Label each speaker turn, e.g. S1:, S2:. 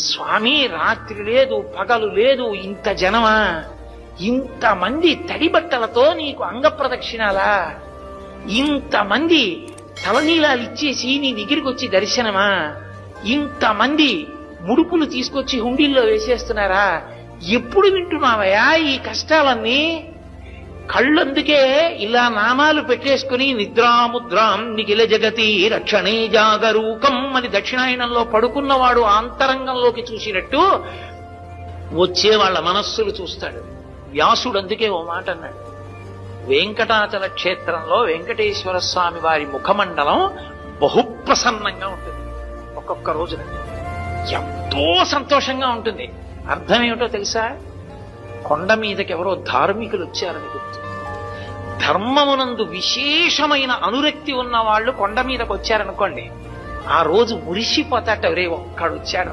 S1: స్వామి రాత్రి లేదు పగలు లేదు, ఇంత జనమా, ఇంతమంది తడి బట్టలతో నీకు అంగప్రదక్షిణాలా, ఇంతమంది తలనీలాలు ఇచ్చేసి నీ దగ్గరికి వచ్చి దర్శనమా, ఇంతమంది ముడుపులు తీసుకొచ్చి హుండీల్లో వేసేస్తున్నారా, ఎప్పుడు వింటున్నావయ్యా ఈ కష్టాలన్నీ? కళ్ళందుకే ఇలా నామాలు పెట్టేసుకుని నిద్రాముద్రాం నిఖిల జగతి రక్షణే జాగరూకం అని దక్షిణాయనంలో పడుకున్నవాడు ఆంతరంగంలోకి చూసినట్టు వచ్చే వాళ్ళ మనస్సులు చూస్తాడు. వ్యాసుడు అందుకే ఓ మాట అన్నాడు, వెంకటాచల క్షేత్రంలో వెంకటేశ్వర స్వామి వారి ముఖమండలం బహుప్రసన్నంగా ఉంటుంది. ఒక్కొక్క రోజున ఎంతో సంతోషంగా ఉంటుంది. అర్థం ఏమిటో తెలుసా? కొండ మీదకి ఎవరో ధార్మికులు వచ్చారని గుర్తు. ధర్మమునందు విశేషమైన అనురక్తి ఉన్న వాళ్ళు కొండ మీదకి వచ్చారనుకోండి, ఆ రోజు మురిసిపోతాట, ఒరే ఒక్కడు వచ్చాడు